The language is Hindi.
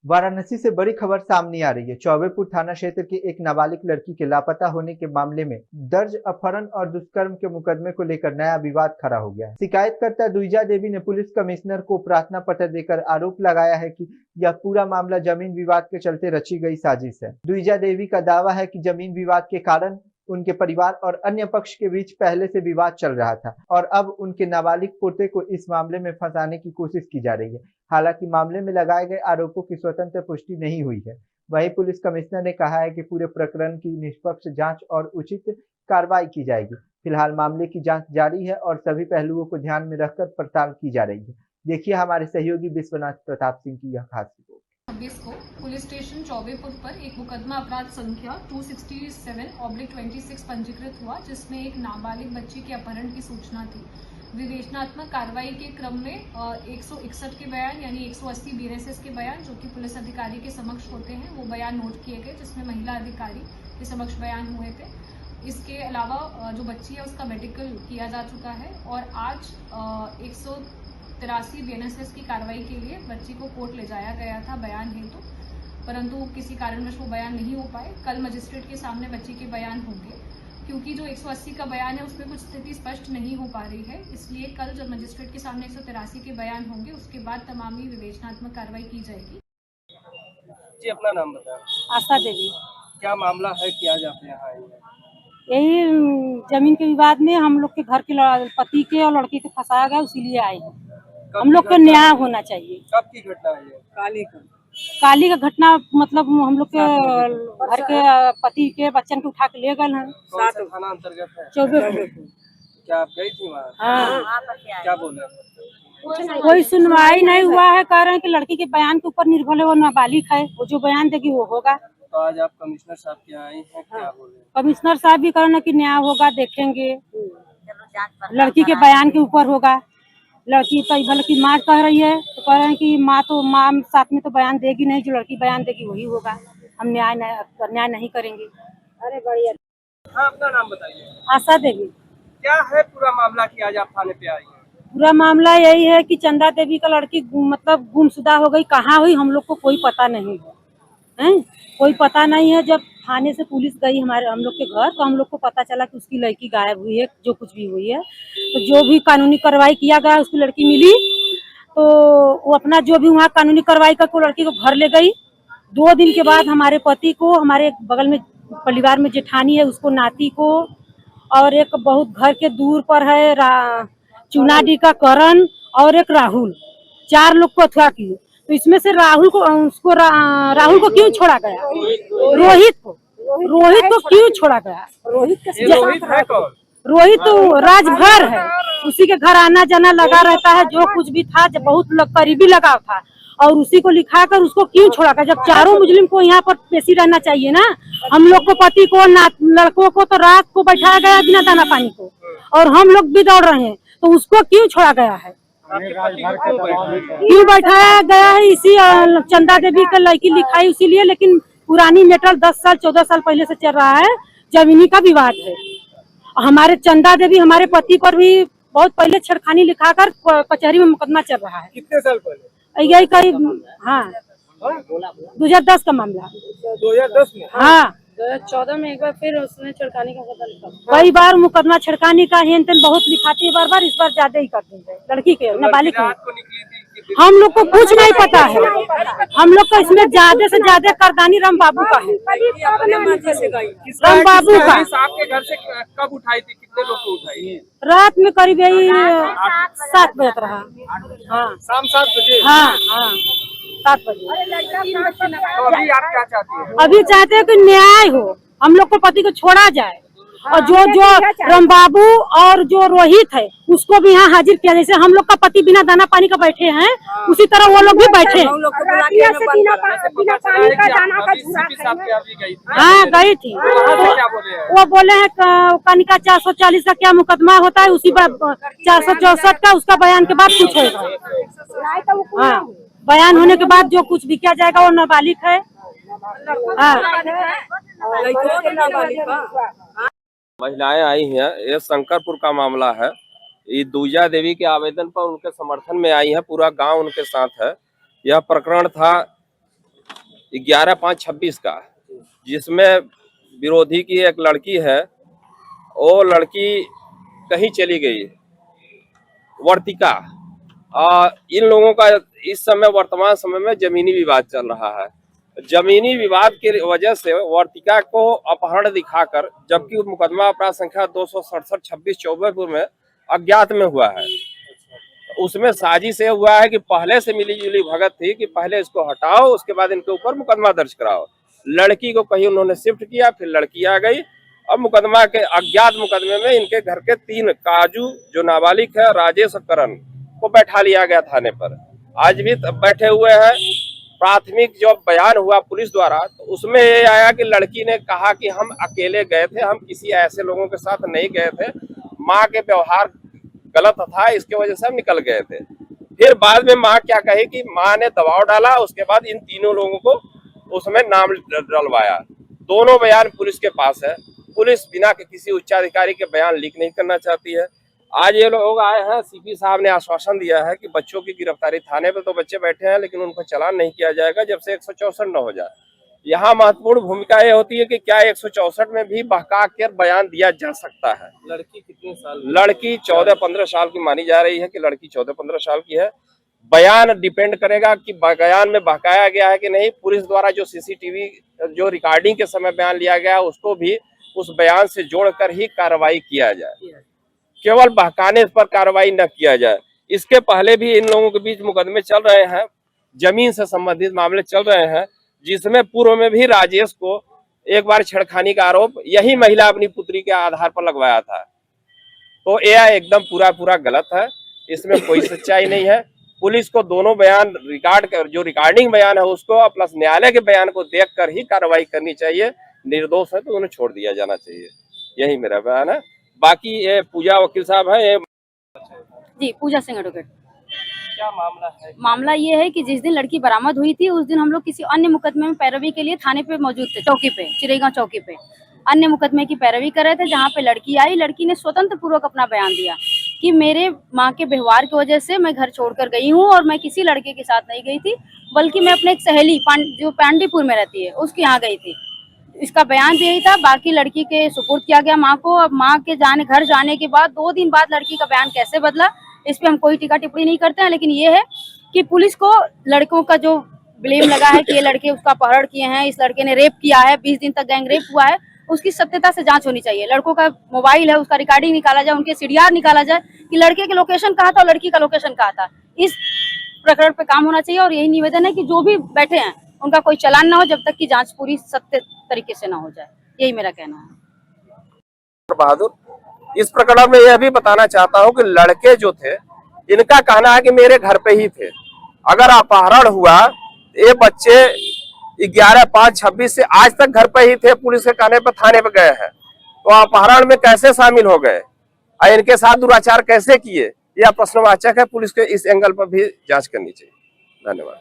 वाराणसी से बड़ी खबर सामने आ रही है। चौबेपुर थाना क्षेत्र की एक नाबालिग लड़की के लापता होने के मामले में दर्ज अपहरण और दुष्कर्म के मुकदमे को लेकर नया विवाद खड़ा हो गया है। शिकायतकर्ता दुईजा देवी ने पुलिस कमिश्नर को प्रार्थना पत्र देकर आरोप लगाया है कि यह पूरा मामला जमीन विवाद के चलते रची गई साजिश है। दुईजा देवी का दावा है कि जमीन विवाद के कारण उनके परिवार और अन्य पक्ष के बीच पहले से विवाद चल रहा था और अब उनके नाबालिग पोते को इस मामले में फंसाने की कोशिश की जा रही है। हालांकि मामले में लगाए गए आरोपों की स्वतंत्र पुष्टि नहीं हुई है। वहीं पुलिस कमिश्नर ने कहा है कि पूरे प्रकरण की निष्पक्ष जांच और उचित कार्रवाई की जाएगी। फिलहाल मामले की जांच जारी है और सभी पहलुओं को ध्यान में रखकर पड़ताल की जा रही है। देखिए हमारे सहयोगी विश्वनाथ प्रताप सिंह की यह खास रिपोर्ट। 26 को पुलिस स्टेशन चौबेपुर पर एक मुकदमा अपराध संख्या 267/26 पंजीकृत हुआ, जिसमें एक नाबालिग बच्ची के अपहरण की सूचना थी। विवेचनात्मक कार्रवाई के क्रम में 161 के बयान यानी 180 BNSS के बयान जो कि पुलिस अधिकारी के समक्ष होते हैं, वो बयान नोट किए गए, जिसमें महिला अधिकारी के समक्ष बयान हुए थे। इसके अलावा जो बच्ची है उसका मेडिकल किया जा चुका है और आज 183 BNSS की कार्रवाई के लिए बच्ची को कोर्ट ले जाया गया था बयान हेतु, परंतु किसी कारणवश वो बयान नहीं हो पाए। कल मजिस्ट्रेट के सामने बच्ची के बयान होंगे, क्योंकि जो 180 का बयान है उसमें कुछ स्थिति स्पष्ट नहीं हो पा रही है, इसलिए कल जब मजिस्ट्रेट के सामने 183 के बयान होंगे उसके बाद तमामी विवेचनात्मक कार्रवाई की जाएगी। जी, अपना नाम बताएं। आशा देवी। क्या मामला है कि आज आप यहाँ आए हैं? यही जमीन के विवाद में हम लोग के घर के पति के और लड़की को फंसाया गया, इसीलिए आए हैं। हम लोग को न्याय होना चाहिए। कब की घटना है ये? काली का घटना मतलब हम लोग के घर के पति के बच्चन को उठा के ले गए हैं। कौन सा थाना अंतर्गत है? चौबेपुर। क्या आप गई थी वहाँ? हाँ। क्या बोले? कोई सुनवाई नहीं हुआ है। कह रहे हैं कि लड़की के बयान के ऊपर निर्भर है, वो नाबालिग है, वो जो बयान देगी वो होगा। तो आज आप कमिश्नर साहब के यहाँ आई हैं, क्या बोले? कमिश्नर साहब भी कह रहे हैं कि न्याय होगा, देखेंगे। लड़की के बयान के ऊपर होगा। लड़की तो भले की माँ कह रही है, तो कह रहे हैं कि माँ साथ में तो बयान देगी नहीं, जो लड़की बयान देगी वही होगा। हम न्याय नहीं करेंगे। अरे बढ़िया। हाँ, अपना नाम बताइए। आशा देवी। क्या है पूरा मामला कि आज आप थाने पे आई हैं? पूरा मामला यही है कि चंदा देवी का लड़की मतलब गुमशुदा हो गई। कहाँ हुई हम लोग को कोई पता नहीं है, कोई पता नहीं है। जब थाने से पुलिस गई हम लोग के घर, तो हम लोग को पता चला कि उसकी लड़की गायब हुई है, जो कुछ भी हुई है। तो जो भी कानूनी कार्रवाई किया गया, उसकी लड़की मिली, तो वो अपना जो भी वहाँ कानूनी कार्रवाई करके लड़की को घर ले गई। 2 दिन के बाद हमारे पति को, हमारे बगल में परिवार में जेठानी है, उसको नाती को, और एक बहुत घर के दूर पर है चुनाडी का करण और एक राहुल, 4 लोग को अथवा किए। तो इसमें से राहुल को क्यों छोड़ा गया? रोहित को क्यों छोड़ा गया? रोहित है कौन? रोहित तो राजभर है, उसी के घर आना जाना लगा रहता है। जो कुछ भी था, जब बहुत करीबी लगाव था, और उसी को लिखाकर उसको क्यों छोड़ा गया? जब चारों मुस्लिम को यहाँ पर पेशी रहना चाहिए ना। हम लोग को, पति को, लड़कों को तो रात को बैठाया गया बिना दाना पानी को, और हम लोग भी दौड़ रहे हैं, तो उसको क्यों छोड़ा गया है? क्यों बैठाया गया है? इसी चंदा देवी का लड़की लिखाई इसीलिए, लेकिन पुरानी मैटर 10 साल 14 साल पहले से चल रहा है, जमीनी का विवाद है। हमारे चंदा देवी हमारे पति पर भी बहुत पहले छेड़खानी लिखाकर कचहरी में मुकदमा चल रहा है। कितने साल पहले? यही करीब, हाँ, 2010 का मामला। 2010 में? हाँ, 2014 में एक बार फिर उसने छेड़खानी का मुकदमा, कई बार मुकदमा छेड़खानी का हेन तेन बहुत लिखाती है बार, इस बार ज्यादा ही करती है लड़की के, नाबालिग के। हम लोग को कुछ नहीं पता है। हम लोग का इसमें ज्यादा से ज्यादा करदानी राम बाबू का है। राम बाबू का। आपके घर से कब उठाई थी? कितने लोग को उठाई? रात में करीब यही 7 बजे रहा। हाँ, शाम 7 बजे? हाँ, 7 बजे। तो अभी आप क्या चाहती हैं? अभी चाहते हैं कि न्याय हो, हम लोग को पति को छोड़ा जाए, और जो रामबाबू और जो रोहित है उसको भी यहाँ हाजिर किया। जैसे हम लोग का पति बिना दाना पानी का बैठे हैं, उसी तरह वो लोग भी बैठे। हाँ, गई थी। वो बोले हैं कनिका 440 का क्या मुकदमा होता है, उसी 464 का, उसका बयान के बाद कुछ होगा। हाँ, बयान होने के बाद जो कुछ भी किया जाएगा, वो नाबालिग है। महिलाएं आई हैं, ये शंकरपुर का मामला है। ये दूजा देवी के आवेदन पर उनके समर्थन में आई है, पूरा गांव उनके साथ है। यह प्रकरण था 11/5/26 का, जिसमें विरोधी की एक लड़की है, वो लड़की कहीं चली गई, वर्तिका। इन लोगों का इस समय वर्तमान समय में जमीनी विवाद चल रहा है। जमीनी विवाद की वजह से वर्तिका को अपहरण दिखाकर, जबकि मुकदमा अपराध संख्या 267/26 में अज्ञात में हुआ है, उसमें साजिश ये हुआ है कि पहले से मिली जुली भगत थी कि पहले इसको हटाओ, उसके बाद इनके ऊपर मुकदमा दर्ज कराओ। लड़की को कहीं उन्होंने शिफ्ट किया, फिर लड़की आ गई। अब मुकदमा के अज्ञात मुकदमे में इनके घर के 3 काजू जो नाबालिग है, राजेश और करण को बैठा लिया गया थाने पर। आज भी बैठे हुए हैं। प्राथमिक जो बयान हुआ पुलिस द्वारा, तो उसमें ये आया कि लड़की ने कहा कि हम अकेले गए थे, हम किसी ऐसे लोगों के साथ नहीं गए थे, माँ के व्यवहार गलत था, इसके वजह से हम निकल गए थे। फिर बाद में माँ क्या कही कि माँ ने दबाव डाला, उसके बाद इन तीनों लोगों को उसमें नाम डलवाया। दोनों बयान पुलिस के पास है। पुलिस बिना किसी उच्चाधिकारी के बयान लीक नहीं करना चाहती है। आज ये लोग आए हैं, सीपी साहब ने आश्वासन दिया है कि बच्चों की गिरफ्तारी, थाने पे तो बच्चे बैठे हैं लेकिन उन पर चालान नहीं किया जाएगा जब से 164 न हो जाए। यहाँ महत्वपूर्ण भूमिका ये होती है कि क्या 164 में भी बहका कर बयान दिया जा सकता है। लड़की कितने साल? लड़की 14-15 साल की मानी जा रही है कि लड़की 14-15 साल की है। बयान डिपेंड करेगा कि बयान में बहकाया गया है कि नहीं। पुलिस द्वारा जो सीसीटीवी जो रिकॉर्डिंग के समय बयान लिया गया है, उसको भी उस बयान से जोड़कर ही कार्रवाई किया जाए, केवल बहकाने पर कार्रवाई न किया जाए। इसके पहले भी इन लोगों के बीच मुकदमे चल रहे हैं, जमीन से संबंधित मामले चल रहे हैं, जिसमें पूर्व में भी राजेश को एक बार छेड़खानी का आरोप यही महिला अपनी पुत्री के आधार पर लगवाया था। तो यह एकदम पूरा गलत है, इसमें कोई सच्चाई नहीं है। पुलिस को दोनों बयान रिकॉर्ड कर, जो रिकॉर्डिंग बयान है उसको प्लस न्यायालय के बयान को देखकर ही कार्रवाई करनी चाहिए। निर्दोष है तो उन्हें छोड़ दिया जाना चाहिए, यही मेरा बयान है। बाकी ये पूजा वकील साहब है, ये जी पूजा सिंह एडवोकेट। क्या मामला है? मामला ये है कि जिस दिन लड़की बरामद हुई थी उस दिन हम लोग किसी अन्य मुकदमे में पैरवी के लिए थाने पे मौजूद थे, चौकी पे, चिरेगांव चौकी पे अन्य मुकदमे की पैरवी कर रहे थे, जहाँ पे लड़की आई। लड़की ने स्वतंत्र पूर्वक अपना बयान दिया कि मेरे माँ के व्यवहार की वजह से मैं घर छोड़कर गई हूँ और मैं किसी लड़के के साथ नहीं गई थी, बल्कि मैं अपने एक सहेली जो पांडीपुर में रहती है उसके यहाँ गई थी। इसका बयान भी यही था। बाकी लड़की के सुपुर्द किया गया माँ को। अब माँ के घर जाने के बाद 2 दिन बाद लड़की का बयान कैसे बदला, इस पे हम कोई टीका टिप्पणी नहीं करते हैं। लेकिन ये है कि पुलिस को लड़कों का जो ब्लेम लगा है कि ये लड़के उसका अपहरण किए हैं, इस लड़के ने रेप किया है, 20 दिन तक गैंग रेप हुआ है, उसकी सत्यता से जांच होनी चाहिए। लड़कों का मोबाइल है, उसका रिकॉर्डिंग निकाला जाए, उनके सीडीआर निकाला जाए कि लड़के के लोकेशन कहाँ था और लड़की का लोकेशन कहाँ था। इस प्रकरण पे काम होना चाहिए। और यही निवेदन है कि जो भी बैठे हैं उनका कोई चालान ना हो जब तक कि जांच पूरी सत्य तरीके से ना हो जाए, यही मेरा कहना है। बहादुर, इस प्रकरण में यह भी बताना चाहता हूं कि लड़के जो थे, इनका कहना है कि मेरे घर पे ही थे। अगर अपहरण हुआ, ये बच्चे 11/5/26 से आज तक घर पे ही थे, पुलिस के कहने पर थाने पे गए हैं, तो अपहरण में कैसे शामिल हो गए और इनके साथ दुराचार कैसे किए, यह प्रश्नवाचक है। पुलिस के इस एंगल पर भी जांच करनी चाहिए। धन्यवाद।